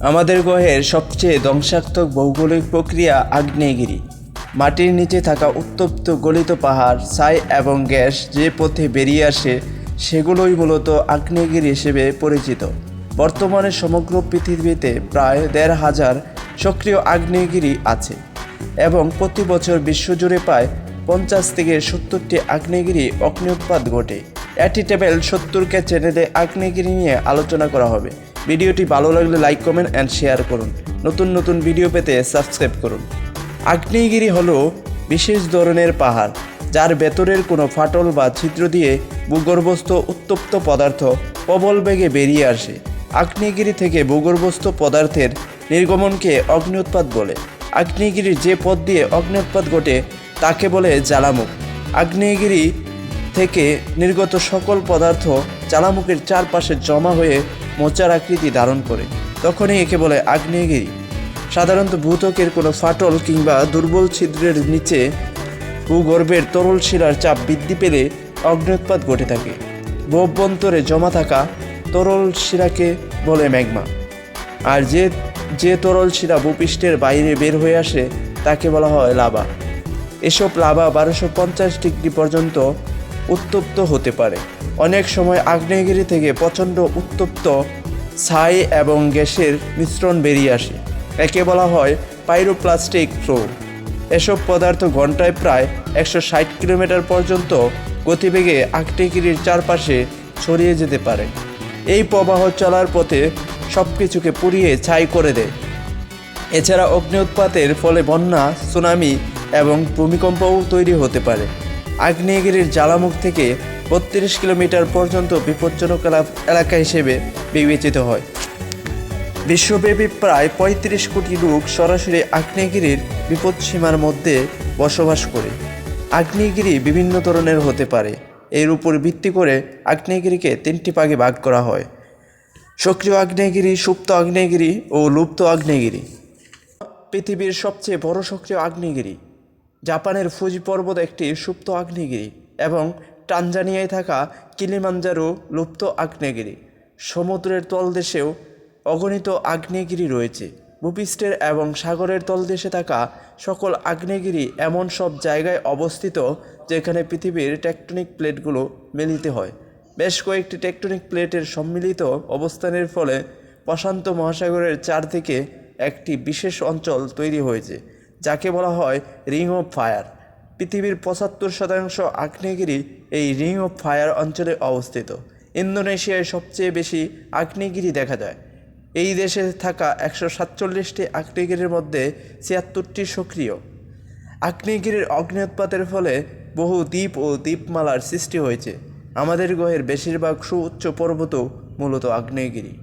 আমাদের গ্রহের সবচেয়ে ধ্বংসাত্মক ভৌগোলিক প্রক্রিয়া আগ্নেয়গিরি। মাটির নিচে থাকা উত্তপ্ত গলিত পাহাড়, ছাই এবং গ্যাস যে পথে বেরিয়ে আসে সেগুলোই মূলত আগ্নেয়গিরি হিসেবে পরিচিত। বর্তমানে সমগ্র পৃথিবীতে প্রায় ১৫০০ সক্রিয় আগ্নেয়গিরি আছে এবং প্রতি বছর বিশ্বজুড়ে প্রায় ৫০ থেকে ৭০টি আগ্নেয়গিরি অগ্ন্যুৎপাত ঘটে। এটি টেবিল ৭০ চ্যানেলে আগ্নেয়গিরি নিয়ে আলোচনা করা হবে। ভিডিওটি ভালো লাগলে লাইক, কমেন্ট অ্যান্ড শেয়ার করুন। নতুন নতুন ভিডিও পেতে সাবস্ক্রাইব করুন। আগ্নেয়গিরি হলো বিশেষ ধরনের পাহাড় যার ভেতরের কোনো ফাটল বা ছিদ্র দিয়ে ভূগর্ভস্থ উত্তপ্ত পদার্থ প্রবল বেগে বেরিয়ে আসে। আগ্নেয়গিরি থেকে ভূগর্ভস্থ পদার্থের নির্গমনকে অগ্ন্যুৎপাত বলে। আগ্নেয়গিরির যে পথ দিয়ে অগ্ন্যুৎপাত ঘটে তাকে বলে জ্বালামুখ। আগ্নেয়গিরি থেকে নির্গত সকল পদার্থ জ্বালামুখের চারপাশে জমা হয়ে মোচার আকৃতি ধারণ করে, তখনই একে বলে আগ্নেয়গিরি। সাধারণত ভূত্বকের কোনো ফাটল কিংবা দুর্বল ছিদ্রের নিচে ভূগর্ভের তরল শিলার চাপ বৃদ্ধি পেলে অগ্ন্যুৎপাত ঘটে থাকে। অভ্যন্তরে জমা থাকা তরল শিলাকে বলে ম্যাগমা। আর যে তরল শিলা ভূপৃষ্ঠের বাইরে বের হয়ে আসে তাকে বলা হয় লাভা। এসব লাভা ১২৫০ ডিগ্রি পর্যন্ত উত্তপ্ত হতে পারে। অনেক সময় আগ্নেয়গিরি থেকে প্রচণ্ড উত্তপ্ত ছাই এবং গ্যাসের মিশ্রণ বেরিয়ে আসে। একে বলা হয় পাইরোক্লাস্টিক ফ্লো। এসব পদার্থ ঘন্টায় প্রায় ১৬০ কিলোমিটার পর্যন্ত গতিবেগে আগ্নেয়গিরির চারপাশে ছড়িয়ে যেতে পারে। এই প্রবাহ চলার পথে সব কিছুকে পুড়িয়ে ছাই করে দেয়। এছাড়া অগ্ন্যুৎপাতের ফলে বন্যা, সুনামি এবং ভূমিকম্পও তৈরি হতে পারে। আগ্নেয়গিরির জ্বালামুখ থেকে ৩২ কিলোমিটার পর্যন্ত বিপজ্জনক এলাকা হিসেবে বিবেচিত হয়। বিশ্বব্যাপী প্রায় ৩৫ কোটি লোক সরাসরি আগ্নেয়গিরির বিপদসীমার মধ্যে বসবাস করে। আগ্নেয়গিরি বিভিন্ন ধরনের হতে পারে। এর উপর ভিত্তি করে আগ্নেয়গিরিকে ৩টি ভাগে ভাগ করা হয়: সক্রিয় আগ্নেয়গিরি, সুপ্ত আগ্নেয়গিরি ও লুপ্ত আগ্নেয়গিরি। পৃথিবীর সবচেয়ে বড় সক্রিয় আগ্নেয়গিরি জাপানের ফুজি পর্বত একটি সুপ্ত আগ্নেয়গিরি এবং টানজানিয়ায় থাকা কিলিমাঞ্জারো লুপ্ত আগ্নেয়গিরি। সমুদ্রের তলদেশেও অগণিত আগ্নেয়গিরি রয়েছে। ভূপৃষ্ঠের এবং সাগরের তলদেশে থাকা সকল আগ্নেয়গিরি এমন সব জায়গায় অবস্থিত যেখানে পৃথিবীর টেকটনিক প্লেটগুলো মিলিত হয়। বেশ কয়েকটি টেকটনিক প্লেটের সম্মিলিত অবস্থানের ফলে প্রশান্ত মহাসাগরের চারদিকে একটি বিশেষ অঞ্চল তৈরি হয়েছে যাকে বলা হয় রিং অফ ফায়ার। পৃথিবীর ৭৫% আগ্নেয়গিরি এই রিং অফ ফায়ার অঞ্চলে অবস্থিত। ইন্দোনেশিয়ায় সবচেয়ে বেশি আগ্নেয়গিরি দেখা যায়। এই দেশে থাকা ১৪৭টি আগ্নেয়গিরির মধ্যে ৭৬টি সক্রিয়। আগ্নেয়গিরির অগ্ন্যুৎপাতের ফলে বহু দ্বীপ ও দ্বীপমালার সৃষ্টি হয়েছে। আমাদের গ্রহের বেশিরভাগ সুউচ্চ পর্বতও মূলত আগ্নেয়গিরি।